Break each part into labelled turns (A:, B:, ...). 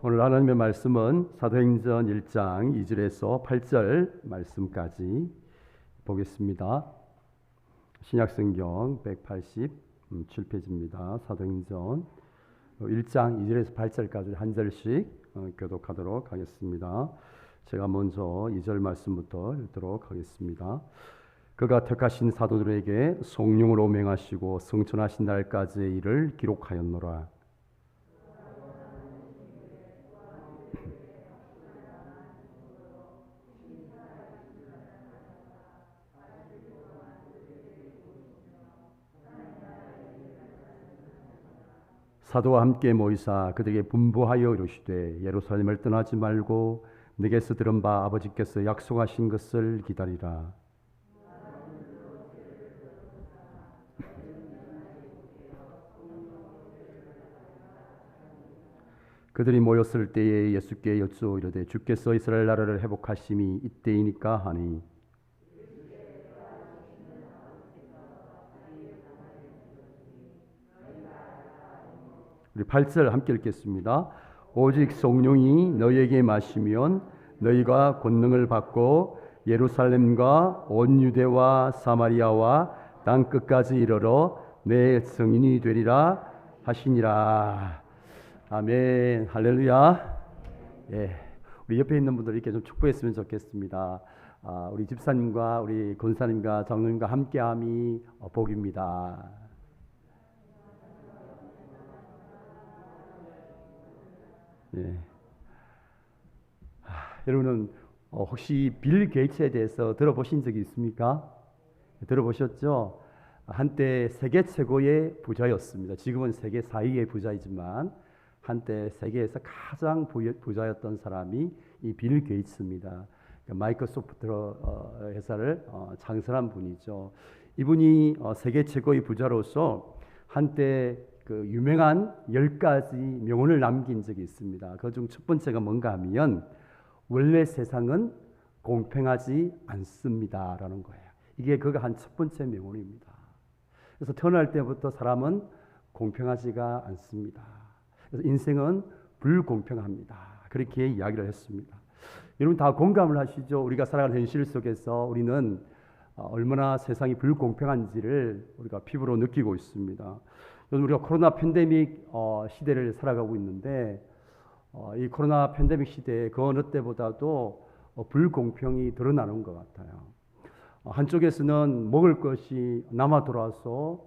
A: 오늘 하나님의 말씀은 사도행전 1장 2절에서 8절 말씀까지 보겠습니다. 신약성경 187페이지입니다. 사도행전 1장 2절에서 8절까지 한 절씩 교독하도록 하겠습니다. 제가 먼저 2절 말씀부터 읽도록 하겠습니다. 그가 택하신 사도들에게 성령으로 맹하시고 성천하신 날까지의 일을 기록하였노라. 사도와 함께 모이사 그들에게 분부하여 이르시되 예루살렘을 떠나지 말고 내게서 들은 바 아버지께서 약속하신 것을 기다리라. 그들이 모였을 때에 예수께 여쭈어 이르되 주께서 이스라엘 나라를 회복하심이 이때이니까 하니 우리 8절 함께 읽겠습니다. 오직 성령이 너희에게 마시면 너희가 권능을 받고 예루살렘과 온 유대와 사마리아와 땅 끝까지 이르러 내 증인이 되리라 하시니라. 아멘. 할렐루야. 예, 우리 옆에 있는 분들 이렇게 좀 축복했으면 좋겠습니다. 우리 집사님과 우리 권사님과 장로님과 함께함이 복입니다. 예. 여러분은 혹시 빌 게이츠에 대해서 들어보신 적이 있습니까? 들어보셨죠? 한때 세계 최고의 부자였습니다. 지금은 세계 4위의 부자이지만 한때 세계에서 가장 부자였던 사람이 이 빌 게이츠입니다. 마이크로소프트 회사를 창설한 분이죠. 이분이 세계 최고의 부자로서 한때 그 유명한 10가지 명언을 남긴 적이 있습니다. 그 중 첫 번째가 뭔가 하면 원래 세상은 공평하지 않습니다라는 거예요. 이게 그가 한 첫 번째 명언입니다. 그래서 태어날 때부터 사람은 공평하지가 않습니다. 그래서 인생은 불공평합니다. 그렇게 이야기를 했습니다. 여러분 다 공감을 하시죠? 우리가 살아가는 현실 속에서 우리는 얼마나 세상이 불공평한지를 우리가 피부로 느끼고 있습니다. 요즘 우리가 코로나 팬데믹 시대를 살아가고 있는데 이 코로나 팬데믹 시대에 그 어느 때보다도 불공평이 드러나는 것 같아요. 한쪽에서는 먹을 것이 남아 돌아서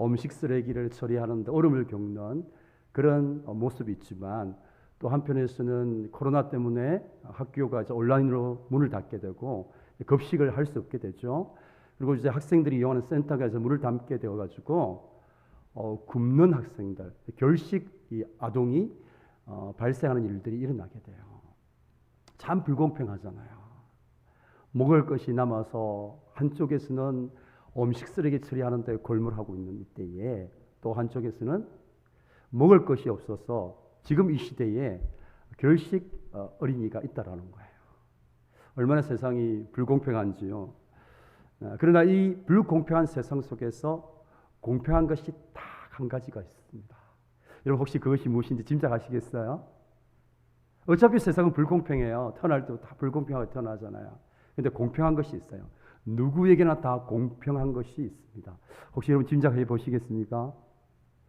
A: 음식 쓰레기를 처리하는데 어려움을 겪는 그런 모습이 있지만 또 한편에서는 코로나 때문에 학교가 이제 온라인으로 문을 닫게 되고 급식을 할 수 없게 되죠. 그리고 이제 학생들이 이용하는 센터에서 물을 담게 되어가지고 굶는 학생들, 결식 아동이 발생하는 일들이 일어나게 돼요. 참 불공평하잖아요. 먹을 것이 남아서 한쪽에서는 음식 쓰레기 처리하는데 골몰하고 있는 이때에 또 한쪽에서는 먹을 것이 없어서 지금 이 시대에 결식 어린이가 있다라는 거예요. 얼마나 세상이 불공평한지요. 그러나 이 불공평한 세상 속에서 공평한 것이 딱 한 가지가 있습니다. 여러분 혹시 그것이 무엇인지 짐작하시겠어요? 어차피 세상은 불공평해요. 태어날 때도 다 불공평하게 태어나잖아요. 그런데 공평한 것이 있어요. 누구에게나 다 공평한 것이 있습니다. 혹시 여러분 짐작해 보시겠습니까?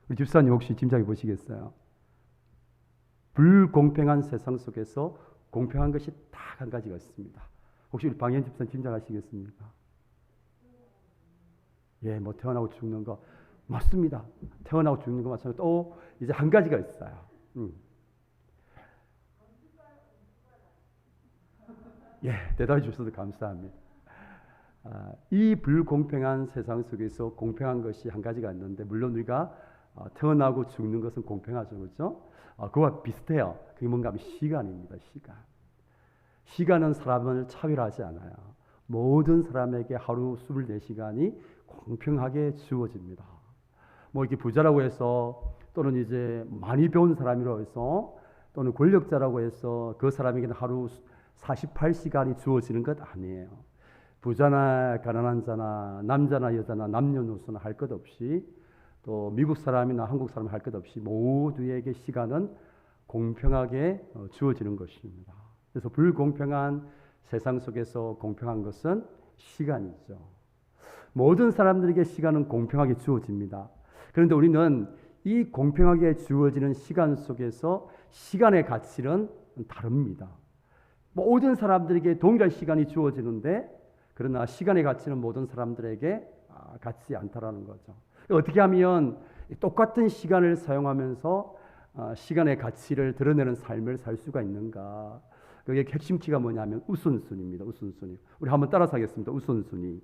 A: 우리 집사님 혹시 짐작해 보시겠어요? 불공평한 세상 속에서 공평한 것이 딱 한 가지가 있습니다. 혹시 우리 방현 집사님 짐작하시겠습니까? 예, 뭐 태어나고 죽는 거 맞습니다. 태어나고 죽는 거 맞습니다. 또 이제 한 가지가 있어요. 예, 대답해 주셔서 감사합니다. 이 불공평한 세상 속에서 공평한 것이 한 가지가 있는데 물론 우리가 태어나고 죽는 것은 공평하죠, 그렇죠? 그와 비슷해요. 그게 뭔가 하면 시간입니다. 시간은 사람을 차별하지 않아요. 모든 사람에게 하루 24시간이 공평하게 주어집니다. 뭐 이렇게 부자라고 해서 또는 이제 많이 배운 사람이라고 해서 또는 권력자라고 해서 그 사람에게는 하루 48시간이 주어지는 것 아니에요. 부자나 가난한 자나 남자나 여자나 남녀노소나 할 것 없이 또 미국 사람이나 한국 사람 할 것 없이 모두에게 시간은 공평하게 주어지는 것입니다. 그래서 불공평한 세상 속에서 공평한 것은 시간이죠. 모든 사람들에게 시간은 공평하게 주어집니다. 그런데 우리는 이 공평하게 주어지는 시간 속에서 시간의 가치는 다릅니다. 모든 사람들에게 동일한 시간이 주어지는데 그러나 시간의 가치는 모든 사람들에게 같지 않다라는 거죠. 어떻게 하면 똑같은 시간을 사용하면서 시간의 가치를 드러내는 삶을 살 수가 있는가? 그게 핵심 키가 뭐냐면 우선순위입니다. 우선순위. 우리 한번 따라서 하겠습니다. 우선순위.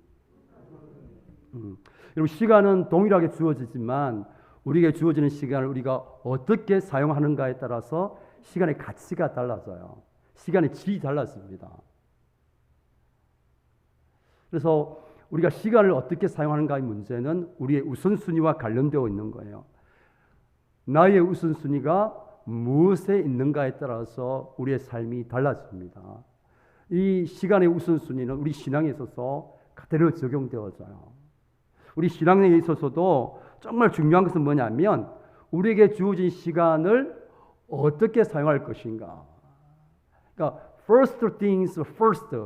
A: 여러분 시간은 동일하게 주어지지만 우리에게 주어지는 시간을 우리가 어떻게 사용하는가에 따라서 시간의 가치가 달라져요. 시간의 질이 달라집니다. 그래서 우리가 시간을 어떻게 사용하는가의 문제는 우리의 우선순위와 관련되어 있는 거예요. 나의 우선순위가 무엇에 있는가에 따라서 우리의 삶이 달라집니다. 이 시간의 우선순위는 우리 신앙에 있어서 그대로 적용되어져요. 우리 신앙에 있어서도 정말 중요한 것은 뭐냐면 우리에게 주어진 시간을 어떻게 사용할 것인가. 그러니까 first things first,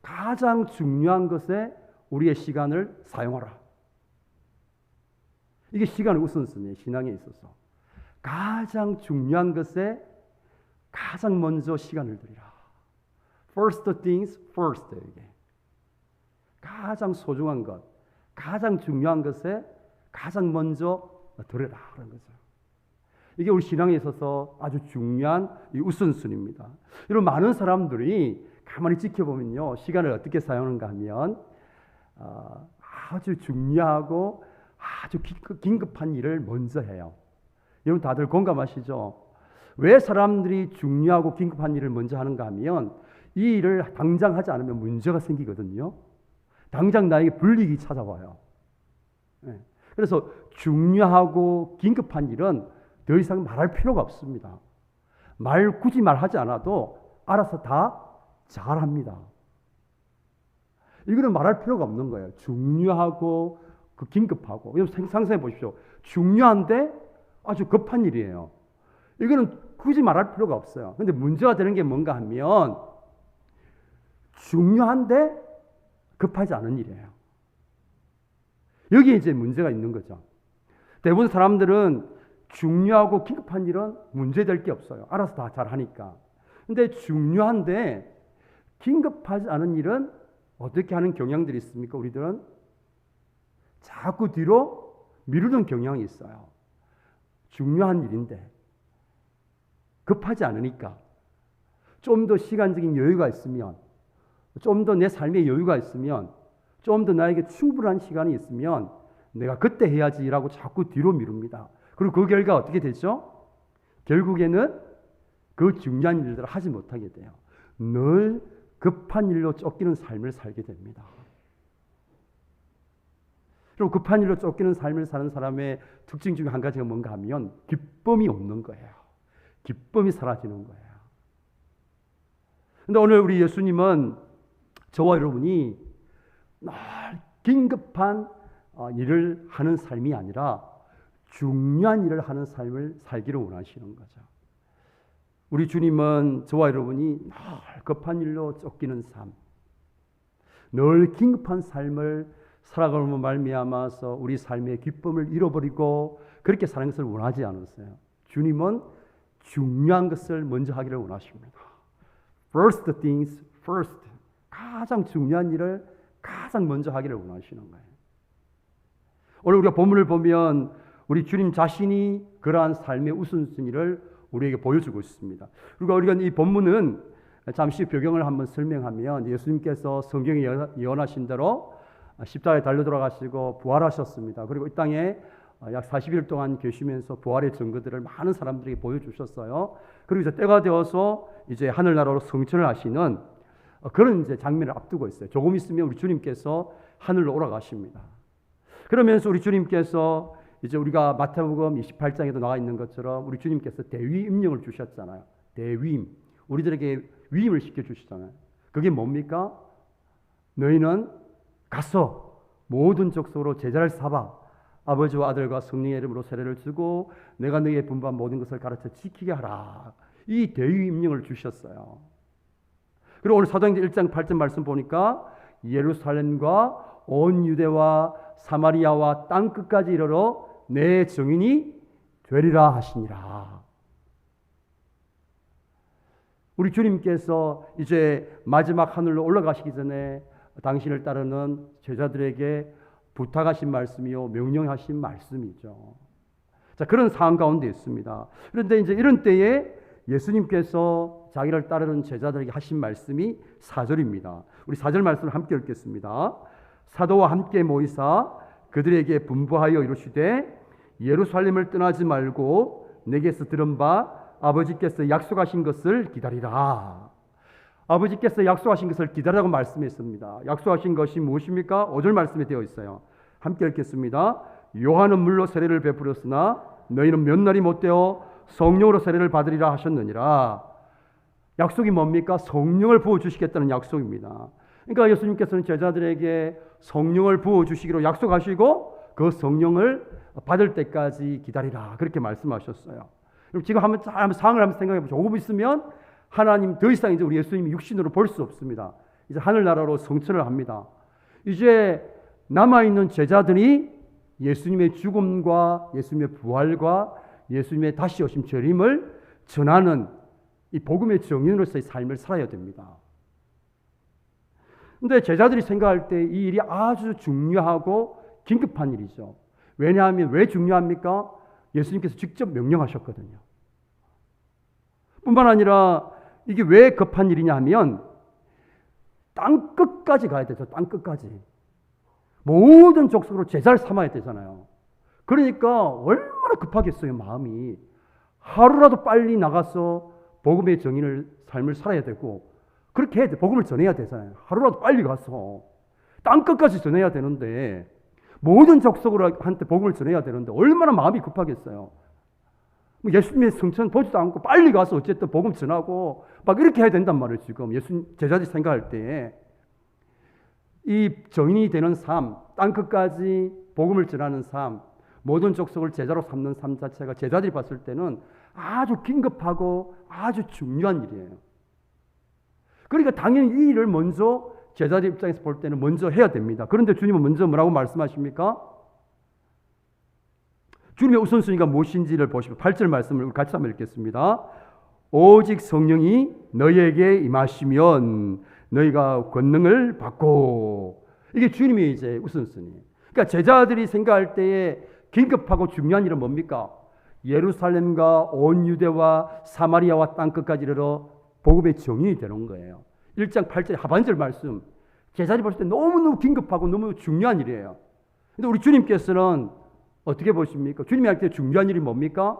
A: 가장 중요한 것에 우리의 시간을 사용하라. 이게 시간의 우선순위예요. 신앙에 있어서 가장 중요한 것에 가장 먼저 시간을 드리라. first things first. 이게 가장 소중한 것, 가장 중요한 것에 가장 먼저 드려라 하는 거죠. 이게 우리 신앙에 있어서 아주 중요한 이 우선순위입니다. 여러분 많은 사람들이 가만히 지켜보면요, 시간을 어떻게 사용하는가 하면 아주 중요하고 아주 긴급한 일을 먼저 해요. 여러분 다들 공감하시죠? 왜 사람들이 중요하고 긴급한 일을 먼저 하는가 하면 이 일을 당장 하지 않으면 문제가 생기거든요. 당장 나에게 불이익이 찾아와요. 그래서 중요하고 긴급한 일은 더 이상 말할 필요가 없습니다. 굳이 말하지 않아도 알아서 다 잘합니다. 이거는 말할 필요가 없는 거예요. 중요하고 긴급하고. 상상해 보십시오. 중요한데 아주 급한 일이에요. 이거는 굳이 말할 필요가 없어요. 근데 문제가 되는 게 뭔가 하면 중요한데 급하지 않은 일이에요. 여기에 이제 문제가 있는 거죠. 대부분 사람들은 중요하고 긴급한 일은 문제될 게 없어요. 알아서 다 잘하니까. 근데 중요한데 긴급하지 않은 일은 어떻게 하는 경향들이 있습니까? 우리들은 자꾸 뒤로 미루는 경향이 있어요. 중요한 일인데 급하지 않으니까 좀 더 시간적인 여유가 있으면, 좀 더 내 삶에 여유가 있으면, 좀 더 나에게 충분한 시간이 있으면 내가 그때 해야지라고 자꾸 뒤로 미룹니다. 그리고 그 결과 어떻게 되죠? 결국에는 그 중요한 일들을 하지 못하게 돼요. 늘 급한 일로 쫓기는 삶을 살게 됩니다. 그리고 급한 일로 쫓기는 삶을 사는 사람의 특징 중에 한 가지가 뭔가 하면 기쁨이 없는 거예요. 기쁨이 사라지는 거예요. 그런데 오늘 우리 예수님은 저와 여러분이 늘 긴급한 일을 하는 삶이 아니라 중요한 일을 하는 삶을 살기를 원하시는 거죠. 우리 주님은 저와 여러분이 늘 급한 일로 쫓기는 삶, 늘 긴급한 삶을 살아감으로 말미암아서 우리 삶의 기쁨을 잃어버리고 그렇게 사는 것을 원하지 않으세요. 주님은 중요한 것을 먼저 하기를 원하십니다. First things first. 가장 중요한 일을 가장 먼저 하기를 원하시는 거예요. 오늘 우리가 본문을 보면 우리 주님 자신이 그러한 삶의 우선순위를 우리에게 보여주고 있습니다. 그리고 우리가 이 본문은 잠시 배경을 한번 설명하면 예수님께서 성경에 예언하신 대로 십자가에 달려 돌아가시고 부활하셨습니다. 그리고 이 땅에 약 40일 동안 계시면서 부활의 증거들을 많은 사람들에게 보여주셨어요. 그리고 이제 때가 되어서 이제 하늘나라로 승천을 하시는 그런 이제 장면을 앞두고 있어요. 조금 있으면 우리 주님께서 하늘로 올라가십니다. 그러면서 우리 주님께서 이제 우리가 마태복음 28장에도 나와 있는 것처럼 우리 주님께서 대위 임령을 주셨잖아요. 대위임. 우리들에게 위임을 시켜주시잖아요. 그게 뭡니까? 너희는 가서 모든 족속으로 제자를 삼아 아버지와 아들과 성령의 이름으로 세례를 주고 내가 너희에 분부한 모든 것을 가르쳐 지키게 하라. 이 대위 임령을 주셨어요. 그리고 오늘 사도행전 1장 8절 말씀 보니까 예루살렘과 온 유대와 사마리아와 땅 끝까지 이르러 내 증인이 되리라 하시니라. 우리 주님께서 이제 마지막 하늘로 올라가시기 전에 당신을 따르는 제자들에게 부탁하신 말씀이요 명령하신 말씀이죠. 자, 그런 상황 가운데 있습니다. 그런데 이제 이런 때에 예수님께서 자기를 따르는 제자들에게 하신 말씀이 4절입니다. 우리 4절 말씀을 함께 읽겠습니다. 사도와 함께 모이사 그들에게 분부하여 이르시되 예루살렘을 떠나지 말고 내게서 들은 바 아버지께서 약속하신 것을 기다리라. 아버지께서 약속하신 것을 기다리라고 말씀했습니다. 약속하신 것이 무엇입니까? 5절 말씀에 되어 있어요. 함께 읽겠습니다. 요한은 물로 세례를 베풀었으나 너희는 몇 날이 못되어 성령으로 세례를 받으리라 하셨느니라. 약속이 뭡니까? 성령을 부어주시겠다는 약속입니다. 그러니까 예수님께서는 제자들에게 성령을 부어주시기로 약속하시고 그 성령을 받을 때까지 기다리라. 그렇게 말씀하셨어요. 지금 한번 상황을 한번 생각해 보죠. 조금 있으면 하나님 더 이상 이제 우리 예수님이 육신으로 볼 수 없습니다. 이제 하늘나라로 성천을 합니다. 이제 남아있는 제자들이 예수님의 죽음과 예수님의 부활과 예수님의 다시 오심 재림을 전하는 이 복음의 증인으로서의 삶을 살아야 됩니다. 그런데 제자들이 생각할 때 이 일이 아주 중요하고 긴급한 일이죠. 왜냐하면 왜 중요합니까? 예수님께서 직접 명령하셨거든요. 뿐만 아니라 이게 왜 급한 일이냐 하면 땅 끝까지 가야 되죠. 땅 끝까지. 모든 족속으로 제자를 삼아야 되잖아요. 그러니까 얼마나 급하겠어요, 마음이. 하루라도 빨리 나가서 복음의 정인을 삶을 살아야 되고 그렇게 해야 돼. 복음을 전해야 되잖아요. 하루라도 빨리 가서 땅 끝까지 전해야 되는데 모든 족속한테 복음을 전해야 되는데 얼마나 마음이 급하겠어요. 예수님의 성천 보지도 않고 빨리 가서 어쨌든 복음 전하고 막 이렇게 해야 된단 말이에요. 지금 예수님 제자들이 생각할 때 이 정인이 되는 삶, 땅 끝까지 복음을 전하는 삶, 모든 족속을 제자로 삼는 삶 자체가 제자들이 봤을 때는 아주 긴급하고 아주 중요한 일이에요. 그러니까 당연히 이 일을 먼저 제자들 입장에서 볼 때는 먼저 해야 됩니다. 그런데 주님은 먼저 뭐라고 말씀하십니까? 주님의 우선순위가 무엇인지를 보시고 8절 말씀을 같이 한번 읽겠습니다. 오직 성령이 너희에게 임하시면 너희가 권능을 받고. 이게 주님의 이제 우선순위. 그러니까 제자들이 생각할 때에 긴급하고 중요한 일은 뭡니까? 예루살렘과 온 유대와 사마리아와 땅끝까지 이르러 복음의 증인이 되는 거예요. 1장 8절 하반절 말씀. 제자들이 볼 때 너무너무 긴급하고 너무 중요한 일이에요. 근데 우리 주님께서는 어떻게 보십니까? 주님이 할 때 중요한 일이 뭡니까?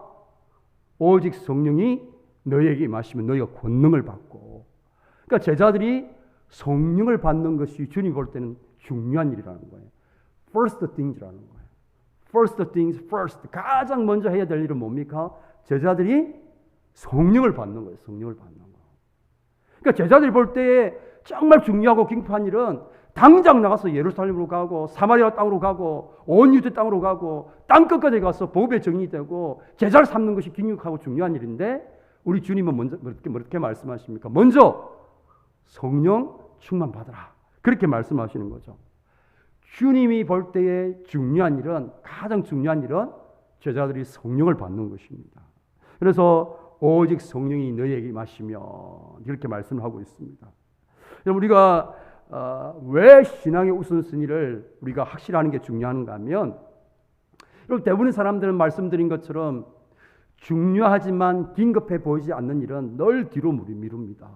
A: 오직 성령이 너희에게 임하시면 너희가 권능을 받고. 그러니까 제자들이 성령을 받는 것이 주님이 볼 때는 중요한 일이라는 거예요. First things라는 거예요. First things first. 가장 먼저 해야 될 일은 뭡니까? 제자들이 성령을 받는 거예요. 성령을 받는 거. 그러니까 제자들이 볼 때에 정말 중요하고 긴급한 일은 당장 나가서 예루살렘으로 가고 사마리아 땅으로 가고 온 유대 땅으로 가고 땅 끝까지 가서 복음의 증인이 되고 제자를 삼는 것이 긴급하고 중요한 일인데 우리 주님은 먼저 그렇게 말씀하십니까? 먼저 성령 충만 받으라. 그렇게 말씀하시는 거죠. 주님이 볼 때에 중요한 일은 가장 중요한 일은 제자들이 성령을 받는 것입니다. 그래서 오직 성령이 너희에게 임하시며 이렇게 말씀을 하고 있습니다. 우리가 왜 신앙의 우선순위를 우리가 확실하는 게 중요한가 하면 여러분 대부분의 사람들은 말씀드린 것처럼 중요하지만 긴급해 보이지 않는 일은 늘 뒤로 미룹니다.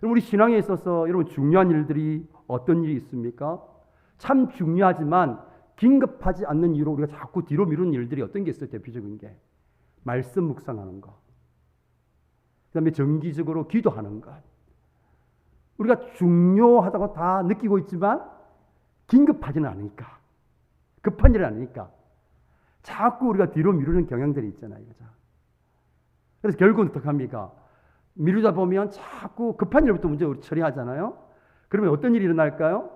A: 우리 신앙에 있어서 여러분 중요한 일들이 어떤 일이 있습니까? 참 중요하지만 긴급하지 않는 이유로 우리가 자꾸 뒤로 미루는 일들이 어떤 게 있어요? 대표적인 게 말씀 묵상하는 것, 그다음에 정기적으로 기도하는 것. 우리가 중요하다고 다 느끼고 있지만 긴급하지는 않으니까, 급한 일은 아니니까 자꾸 우리가 뒤로 미루는 경향들이 있잖아요. 그래서 결국은 어떻게 합니까? 미루다 보면 자꾸 급한 일부터 먼저 처리하잖아요. 그러면 어떤 일이 일어날까요?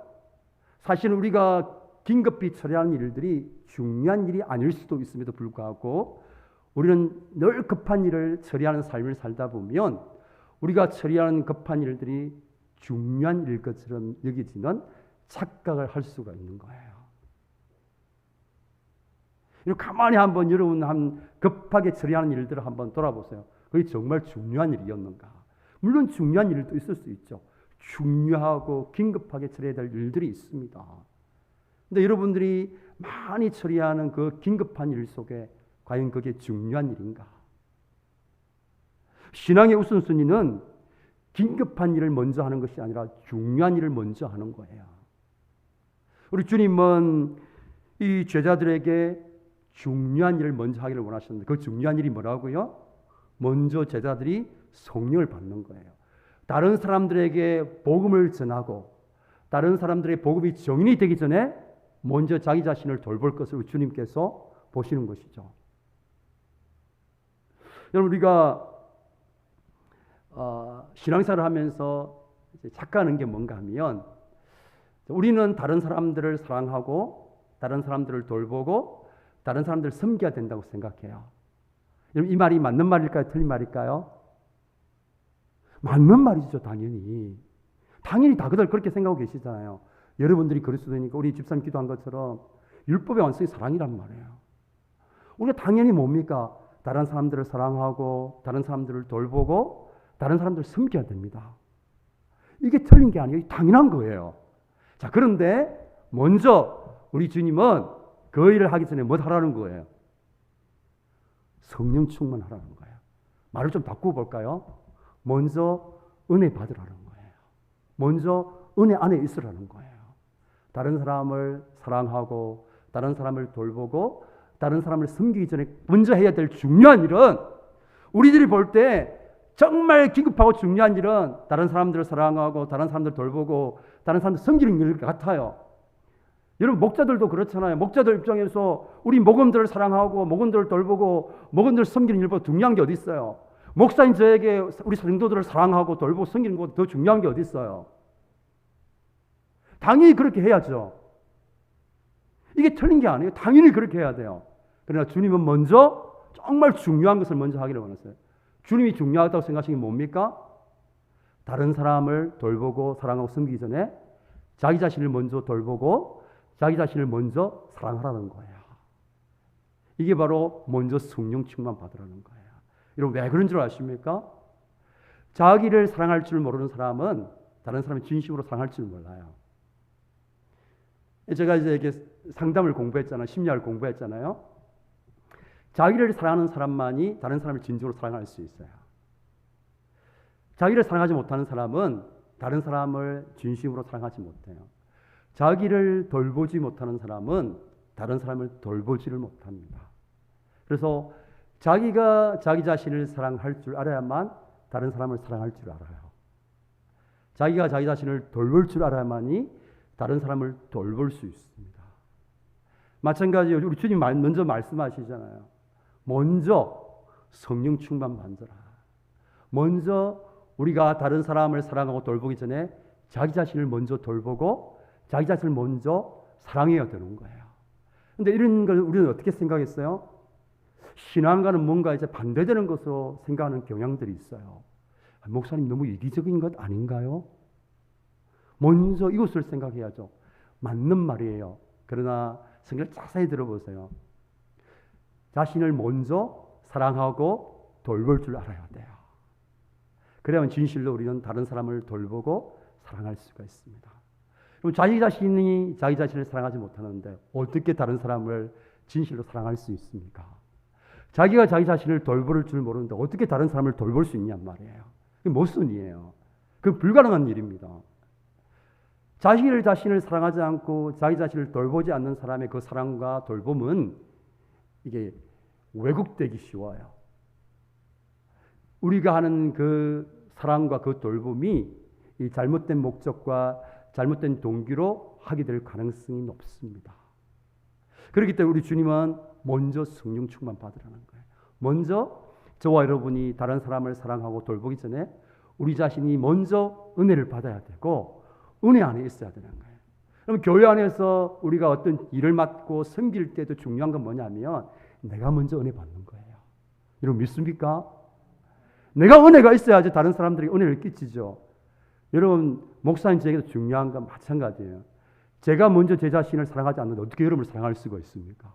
A: 사실은 우리가 긴급히 처리하는 일들이 중요한 일이 아닐 수도 있음에도 불구하고 우리는 늘 급한 일을 처리하는 삶을 살다 보면 우리가 처리하는 급한 일들이 중요한 일 것처럼 여기지는 착각을 할 수가 있는 거예요. 가만히 한번 여러분 급하게 처리하는 일들을 한번 돌아보세요. 그게 정말 중요한 일이었는가? 물론 중요한 일도 있을 수 있죠. 중요하고 긴급하게 처리해야 될 일들이 있습니다. 근데 여러분들이 많이 처리하는 그 긴급한 일 속에 과연 그게 중요한 일인가? 신앙의 우선순위는 긴급한 일을 먼저 하는 것이 아니라 중요한 일을 먼저 하는 거예요. 우리 주님은 이 제자들에게 중요한 일을 먼저 하기를 원하셨는데 그 중요한 일이 뭐라고요? 먼저 제자들이 성령을 받는 거예요. 다른 사람들에게 복음을 전하고 다른 사람들의 복음이 정인이 되기 전에 먼저 자기 자신을 돌볼 것을 주님께서 보시는 것이죠. 여러분 우리가 신앙생활을 하면서 착각하는 게 뭔가 하면 우리는 다른 사람들을 사랑하고 다른 사람들을 돌보고 다른 사람들을 섬겨야 된다고 생각해요. 여러분 이 말이 맞는 말일까요? 틀린 말일까요? 맞는 말이죠. 당연히 다들 그렇게 생각하고 계시잖아요. 여러분들이 그리스도니까 우리 집사님 기도한 것처럼 율법의 완성이 사랑이란 말이에요. 우리가 당연히 뭡니까? 다른 사람들을 사랑하고 다른 사람들을 돌보고 다른 사람들을 섬겨야 됩니다. 이게 틀린 게 아니에요. 당연한 거예요. 자, 그런데 먼저 우리 주님은 그 일을 하기 전에 뭐 하라는 거예요? 성령 충만하라는 거예요. 말을 좀 바꾸어 볼까요? 먼저 은혜 받으라는 거예요. 먼저 은혜 안에 있으라는 거예요. 다른 사람을 사랑하고 다른 사람을 돌보고 다른 사람을 섬기기 전에 먼저 해야 될 중요한 일은 우리들이 볼 때 정말 긴급하고 중요한 일은 다른 사람들을 사랑하고 다른 사람들을 돌보고 다른 사람들 섬기는 일 같아요. 여러분 목자들도 그렇잖아요. 목자들 입장에서 우리 목원들을 사랑하고 목원들을 돌보고 목원들을 섬기는 일보다 중요한 게 어디 있어요? 목사인 저에게 우리 성도들을 사랑하고 돌보고 섬기는 것보다 더 중요한 게 어디 있어요? 당연히 그렇게 해야죠. 이게 틀린 게 아니에요. 당연히 그렇게 해야 돼요. 그러나 주님은 먼저 정말 중요한 것을 먼저 하기를 원했어요. 주님이 중요하다고 생각하시는 게 뭡니까? 다른 사람을 돌보고 사랑하고 섬기기 전에 자기 자신을 먼저 돌보고 자기 자신을 먼저 사랑하라는 거예요. 이게 바로 먼저 성령 충만 받으라는 거예요. 여러분 왜 그런 줄 아십니까? 자기를 사랑할 줄 모르는 사람은 다른 사람을 진심으로 사랑할 줄 몰라요. 제가 이제 이렇게 상담을 공부했잖아요. 심리학을 공부했잖아요. 자기를 사랑하는 사람만이 다른 사람을 진정으로 사랑할 수 있어요. 자기를 사랑하지 못하는 사람은 다른 사람을 진심으로 사랑하지 못해요. 자기를 돌보지 못하는 사람은 다른 사람을 돌보지를 못합니다. 그래서 자기가 자기 자신을 사랑할 줄 알아야만 다른 사람을 사랑할 줄 알아요. 자기가 자기 자신을 돌볼 줄 알아야만이 다른 사람을 돌볼 수 있습니다. 마찬가지로 우리 주님 먼저 말씀하시잖아요. 먼저 성령 충만 받으라. 먼저 우리가 다른 사람을 사랑하고 돌보기 전에 자기 자신을 먼저 돌보고 자기 자신을 먼저 사랑해야 되는 거예요. 그런데 이런 걸 우리는 어떻게 생각했어요? 신앙과는 뭔가 이제 반대되는 것으로 생각하는 경향들이 있어요. 목사님 너무 이기적인 것 아닌가요? 먼저 이것을 생각해야죠. 맞는 말이에요. 그러나 생각을 자세히 들어보세요. 자신을 먼저 사랑하고 돌볼 줄 알아야 돼요. 그래야만 진실로 우리는 다른 사람을 돌보고 사랑할 수가 있습니다. 그럼 자기 자신이 자기 자신을 사랑하지 못하는데 어떻게 다른 사람을 진실로 사랑할 수 있습니까? 자기가 자기 자신을 돌볼 줄 모르는데 어떻게 다른 사람을 돌볼 수 있냔 말이에요. 그게 모순이에요. 그건 불가능한 일입니다. 자신을 사랑하지 않고 자기 자신을 돌보지 않는 사람의 그 사랑과 돌봄은 이게 왜곡되기 쉬워요. 우리가 하는 그 사랑과 그 돌봄이 이 잘못된 목적과 잘못된 동기로 하게 될 가능성이 높습니다. 그렇기 때문에 우리 주님은 먼저 성령 충만 받으라는 거예요. 먼저 저와 여러분이 다른 사람을 사랑하고 돌보기 전에 우리 자신이 먼저 은혜를 받아야 되고 은혜 안에 있어야 되는 거예요. 그럼 교회 안에서 우리가 어떤 일을 맡고 섬길 때도 중요한 건 뭐냐면 내가 먼저 은혜 받는 거예요. 여러분 믿습니까? 내가 은혜가 있어야지 다른 사람들이 은혜를 끼치죠. 여러분 목사님 제게도 중요한 건 마찬가지예요. 제가 먼저 제 자신을 사랑하지 않는데 어떻게 여러분을 사랑할 수가 있습니까?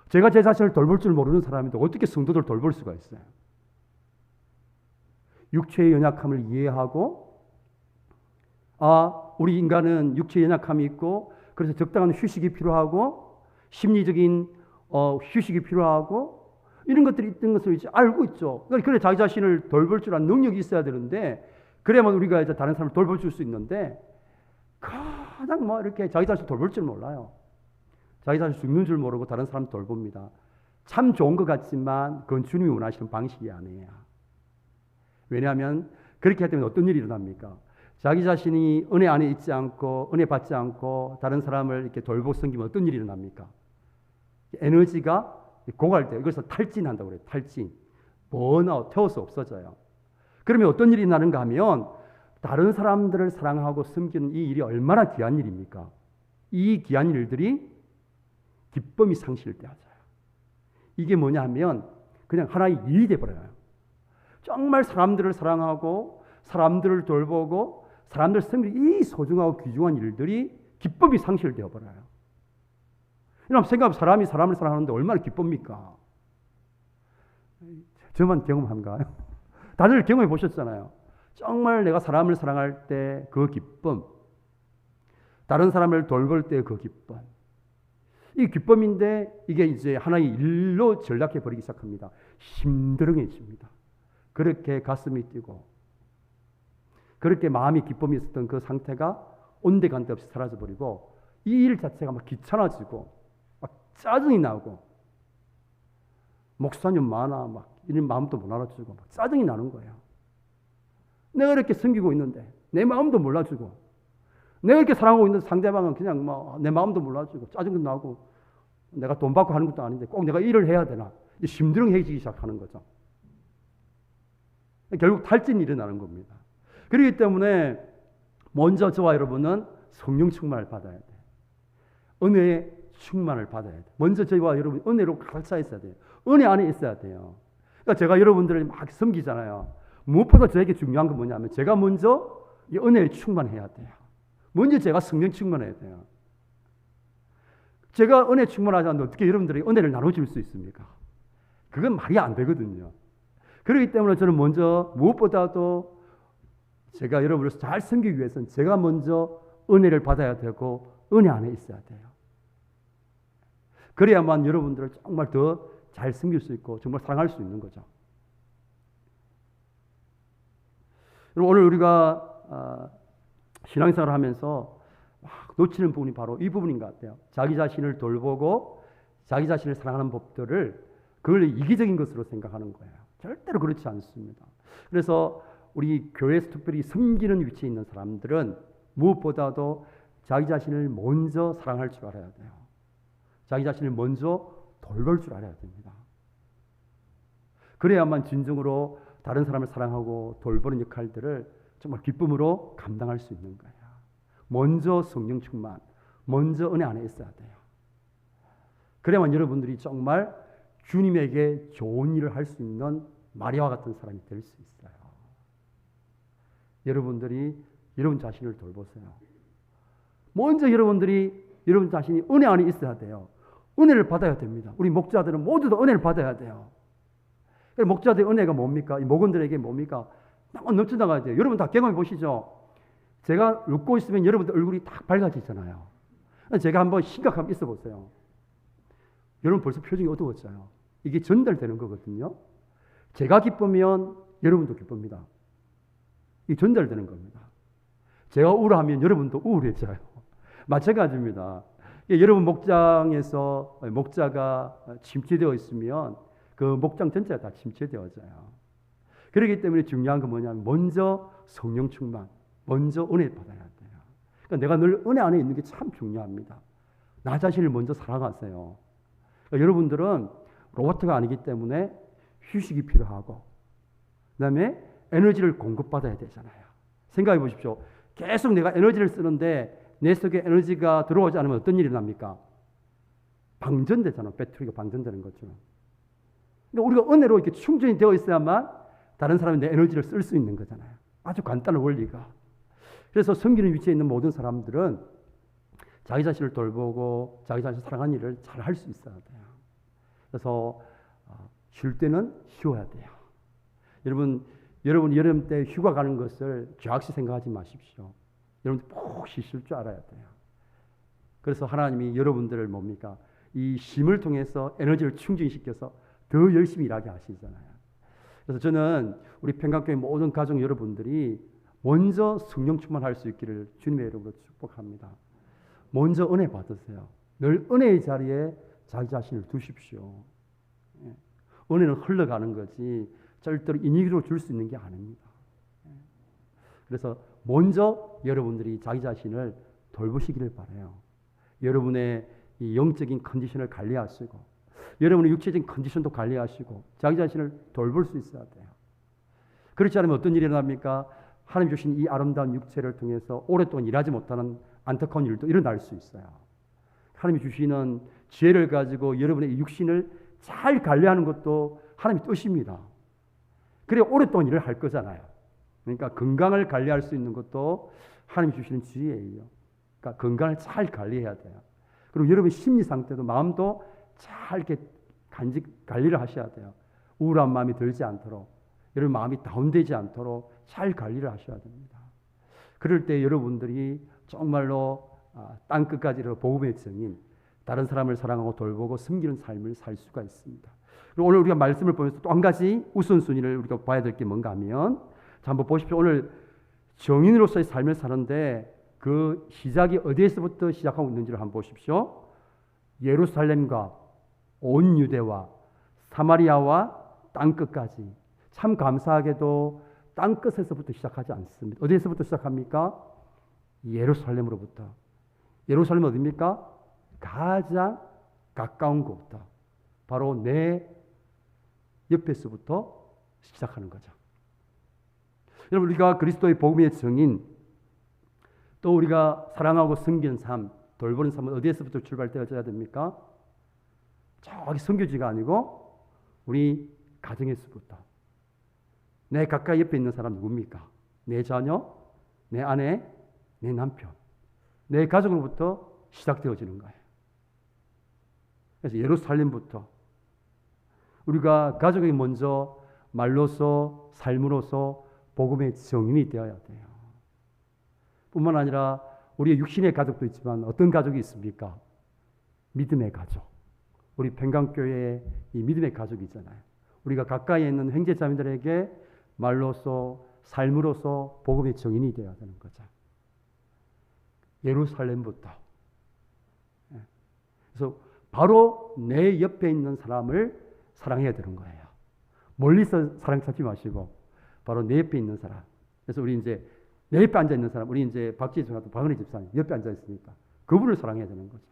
A: 제가 제 자신을 돌볼 줄 모르는 사람인데 어떻게 성도들 돌볼 수가 있어요? 육체의 연약함을 이해하고 우리 인간은 육체의 연약함이 있고 그래서 적당한 휴식이 필요하고 심리적인 휴식이 필요하고 이런 것들이 있던 것을 이제 알고 있죠. 그래 자기 자신을 돌볼 줄 아는 능력이 있어야 되는데 그래야만 우리가 이제 다른 사람을 돌볼 수 있는데 가장 이렇게 자기 자신 돌볼 줄 몰라요. 자기 자신 죽는 줄 모르고 다른 사람 돌봅니다. 참 좋은 것 같지만 그건 주님이 원하시는 방식이 아니에요. 왜냐하면 그렇게 하기 때문에 어떤 일이 일어납니까? 자기 자신이 은혜 안에 있지 않고 은혜 받지 않고 다른 사람을 이렇게 돌보고 섬기면 어떤 일이 일어납니까? 에너지가 고갈돼요. 이것을 탈진한다고 그래요. 탈진. 번아웃, 태워서 없어져요. 그러면 어떤 일이 나는가 하면 다른 사람들을 사랑하고 섬기는 이 일이 얼마나 귀한 일입니까? 이 귀한 일들이 기쁨이 상실되어져요. 이게 뭐냐 하면 그냥 하나의 일이 되어버려요. 정말 사람들을 사랑하고 사람들을 돌보고 사람들 섬기는 이 소중하고 귀중한 일들이 기쁨이 상실되어 버려요. 여러분 생각하면 사람이 사람을 사랑하는데 얼마나 기쁩니까? 저만 경험한가요? 다들 경험해 보셨잖아요. 정말 내가 사람을 사랑할 때 그 기쁨, 다른 사람을 돌볼 때 그 기쁨, 이 기쁨인데 이게 이제 하나의 일로 전락해 버리기 시작합니다. 힘들어해집니다. 그렇게 가슴이 뛰고 그렇게 마음이 기쁨이 있었던 그 상태가 온데간데 없이 사라져버리고 이 일 자체가 막 귀찮아지고 막 짜증이 나고 목사님 많아 막 이런 마음도 못 알아주고 막 짜증이 나는 거예요. 내가 이렇게 섬기고 있는데 내 마음도 몰라주고 내가 이렇게 사랑하고 있는데 상대방은 그냥 막 내 마음도 몰라주고 짜증도 나고 내가 돈 받고 하는 것도 아닌데 꼭 내가 일을 해야 되나 심드렁해지기 시작하는 거죠. 결국 탈진이 일어나는 겁니다. 그렇기 때문에 먼저 저와 여러분은 성령 충만을 받아야 돼요. 은혜의 충만을 받아야 돼요. 먼저 저와 여러분 은혜로 가득 차 있어야 돼요. 은혜 안에 있어야 돼요. 그러니까 제가 여러분들을 막 섬기잖아요. 무엇보다 저에게 중요한 건 뭐냐면 제가 먼저 이 은혜에 충만해야 돼요. 먼저 제가 성령 충만해야 돼요. 제가 은혜 충만하지 않는데 어떻게 여러분들이 은혜를 나눠줄 수 있습니까? 그건 말이 안 되거든요. 그렇기 때문에 저는 먼저 무엇보다도 제가 여러분을 잘 섬기기 위해서는 제가 먼저 은혜를 받아야 되고 은혜 안에 있어야 돼요. 그래야만 여러분들을 정말 더 잘 섬길 수 있고 정말 사랑할 수 있는 거죠. 오늘 우리가 신앙생활을 하면서 놓치는 부분이 바로 이 부분인 것 같아요. 자기 자신을 돌보고 자기 자신을 사랑하는 법들을 그걸 이기적인 것으로 생각하는 거예요. 절대로 그렇지 않습니다. 그래서 우리 교회에서 특별히 섬기는 위치에 있는 사람들은 무엇보다도 자기 자신을 먼저 사랑할 줄 알아야 돼요. 자기 자신을 먼저 돌볼 줄 알아야 됩니다. 그래야만 진정으로 다른 사람을 사랑하고 돌보는 역할들을 정말 기쁨으로 감당할 수 있는 거예요. 먼저 성령 충만, 먼저 은혜 안에 있어야 돼요. 그래야만 여러분들이 정말 주님에게 좋은 일을 할 수 있는 마리아와 같은 사람이 될 수 있어요. 여러분들이 여러분 자신을 돌보세요. 먼저 여러분들이 여러분 자신이 은혜 안에 있어야 돼요. 은혜를 받아야 됩니다. 우리 목자들은 모두 다 은혜를 받아야 돼요. 목자들의 은혜가 뭡니까? 이 목원들에게 뭡니까? 넘쳐나가야 돼요. 여러분 다 경험해 보시죠. 제가 웃고 있으면 여러분들 얼굴이 딱 밝아지잖아요. 제가 한번 심각하게 있어 보세요. 여러분 벌써 표정이 어두워져요. 이게 전달되는 거거든요. 제가 기쁘면 여러분도 기쁩니다. 이게 전달되는 겁니다. 제가 우울하면 여러분도 우울해져요. 마찬가지입니다. 여러분 목장에서 목자가 침체되어 있으면 그 목장 전체가 다 침체되어져요. 그렇기 때문에 중요한 건 뭐냐면 먼저 성령 충만, 먼저 은혜 받아야 돼요. 그러니까 내가 늘 은혜 안에 있는 게 참 중요합니다. 나 자신을 먼저 사랑하세요. 그러니까 여러분들은 로봇가 아니기 때문에 휴식이 필요하고 그다음에 에너지를 공급받아야 되잖아요. 생각해 보십시오. 계속 내가 에너지를 쓰는데 내 속에 에너지가 들어오지 않으면 어떤 일이 납니까? 방전되잖아. 배터리가 방전되는 것처럼. 그러니까 우리가 은혜로 이렇게 충전이 되어 있어야만 다른 사람이 내 에너지를 쓸 수 있는 거잖아요. 아주 간단한 원리가. 그래서 섬기는 위치에 있는 모든 사람들은 자기 자신을 돌보고 자기 자신을 사랑하는 일을 잘 할 수 있어야 돼요. 그래서 쉴 때는 쉬어야 돼요. 여러분 여름 때 휴가 가는 것을 죄악시 생각하지 마십시오. 여러분 푹 쉬실 줄 알아야 돼요. 그래서 하나님이 여러분들을 뭡니까? 이 쉼을 통해서 에너지를 충전시켜서 더 열심히 일하게 하시잖아요. 그래서 저는 우리 평강교회 모든 가족 여러분들이 먼저 성령 충만할 수 있기를 주님의 이름으로 축복합니다. 먼저 은혜 받으세요. 늘 은혜의 자리에 자기 자신을 두십시오. 은혜는 흘러가는 거지 절대로 인위로 줄 수 있는 게 아닙니다. 그래서 먼저 여러분들이 자기 자신을 돌보시기를 바라요. 여러분의 이 영적인 컨디션을 관리하시고 여러분의 육체적인 컨디션도 관리하시고 자기 자신을 돌볼 수 있어야 돼요. 그렇지 않으면 어떤 일이 일어납니까? 하나님 주신 이 아름다운 육체를 통해서 오랫동안 일하지 못하는 안타까운 일도 일어날 수 있어요. 하나님이 주시는 지혜를 가지고 여러분의 육신을 잘 관리하는 것도 하나님의 뜻입니다. 그래야 오랫동안 일을 할 거잖아요. 그러니까 건강을 관리할 수 있는 것도 하나님이 주시는 지혜예요. 그러니까 건강을 잘 관리해야 돼요. 그리고 여러분의 심리 상태도 마음도 잘 이렇게 관리를 하셔야 돼요. 우울한 마음이 들지 않도록 여러분 마음이 다운되지 않도록 잘 관리를 하셔야 됩니다. 그럴 때 여러분들이 정말로 땅 끝까지 복음의 증인, 다른 사람을 사랑하고 돌보고 섬기는 삶을 살 수가 있습니다. 그리고 오늘 우리가 말씀을 보면서 또 한 가지 우선순위를 우리가 봐야 될 게 뭔가 하면, 자, 한번 보십시오. 오늘 정인으로서의 삶을 사는데 그 시작이 어디에서부터 시작하고 있는지를 한번 보십시오. 예루살렘과 온 유대와 사마리아와 땅 끝까지. 참 감사하게도 땅 끝에서부터 시작하지 않습니다. 어디에서부터 시작합니까? 예루살렘으로부터. 예루살렘 어디입니까? 가장 가까운 곳부터. 바로 내 옆에서부터 시작하는 거죠. 여러분, 우리가 그리스도의 복음의 증인, 또 우리가 사랑하고 섬기는 삶, 돌보는 삶은 어디에서부터 출발되어야 됩니까? 저기 선교지가 아니고 우리 가정에서부터. 내 가까이 옆에 있는 사람 누굽니까? 내 자녀, 내 아내, 내 남편, 내 가족으로부터 시작되어지는 거예요. 그래서 예루살렘부터 우리가 가족이 먼저 말로서 삶으로서 복음의 증인이 되어야 돼요. 뿐만 아니라 우리의 육신의 가족도 있지만 어떤 가족이 있습니까? 믿음의 가족. 우리 평강교회의 이 믿음의 가족이 있잖아요. 우리가 가까이 있는 형제자매들에게 말로서 삶으로서 복음의 증인이 되어야 되는 거죠. 예루살렘부터. 그래서 바로 내 옆에 있는 사람을 사랑해야 되는 거예요. 멀리서 사랑 찾지 마시고 바로 내 옆에 있는 사람. 그래서 우리 이제 내 옆에 앉아 있는 사람, 우리 이제 박지수 같은 박은혜 집사님 옆에 앉아 있으니까 그분을 사랑해야 되는 거죠.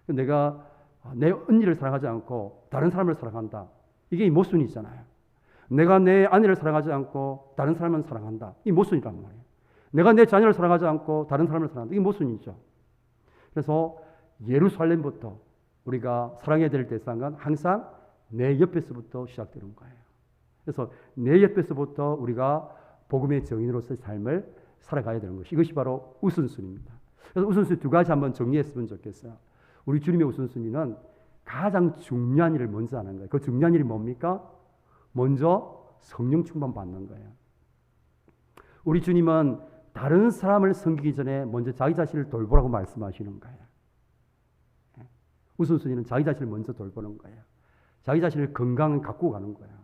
A: 내가 내 언니를 사랑하지 않고 다른 사람을 사랑한다. 이게 모순이잖아요. 내가 내 아내를 사랑하지 않고 다른 사람을 사랑한다. 이게 모순이란 말이에요. 내가 내 자녀를 사랑하지 않고 다른 사람을 사랑한다. 이게 모순이죠. 그래서 예루살렘부터 우리가 사랑해야 될 대상은 항상 내 옆에서부터 시작되는 거예요. 그래서 내 옆에서부터 우리가 복음의 증인으로서의 삶을 살아가야 되는 것이, 이것이 바로 우선순위입니다. 그래서 우선순위 두 가지 한번 정리했으면 좋겠어요. 우리 주님의 우선순위는 가장 중요한 일을 먼저 하는 거예요. 그 중요한 일이 뭡니까? 먼저 성령 충만 받는 거예요. 우리 주님은 다른 사람을 섬기기 전에 먼저 자기 자신을 돌보라고 말씀하시는 거예요. 우선순위는 자기 자신을 먼저 돌보는 거예요. 자기 자신을 건강을 갖고 가는 거예요.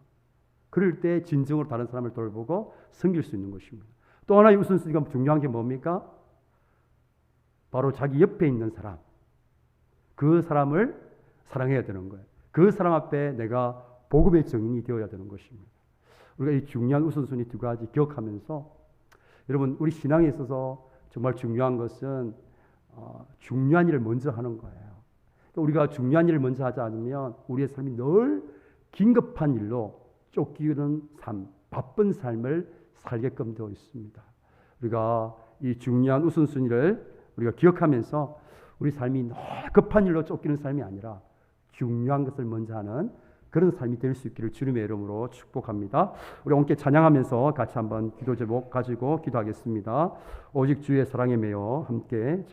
A: 그럴 때 진정으로 다른 사람을 돌보고 섬길 수 있는 것입니다. 또 하나의 우선순위가 중요한 게 뭡니까? 바로 자기 옆에 있는 사람. 그 사람을 사랑해야 되는 거예요. 그 사람 앞에 내가 복음의 증인이 되어야 되는 것입니다. 우리가 이 중요한 우선순위 두 가지 기억하면서, 여러분, 우리 신앙에 있어서 정말 중요한 것은 중요한 일을 먼저 하는 거예요. 우리가 중요한 일을 먼저 하지 않으면 우리의 삶이 늘 긴급한 일로 쫓기는 삶, 바쁜 삶을 살게끔 되어 있습니다. 우리가 이 중요한 우선순위를 우리가 기억하면서 우리 삶이 너무 급한 일로 쫓기는 삶이 아니라 중요한 것을 먼저 하는 그런 삶이 될 수 있기를 주님의 이름으로 축복합니다. 우리 함께 찬양하면서 같이 한번 기도 제목 가지고 기도하겠습니다. 오직 주의 사랑에 매여 함께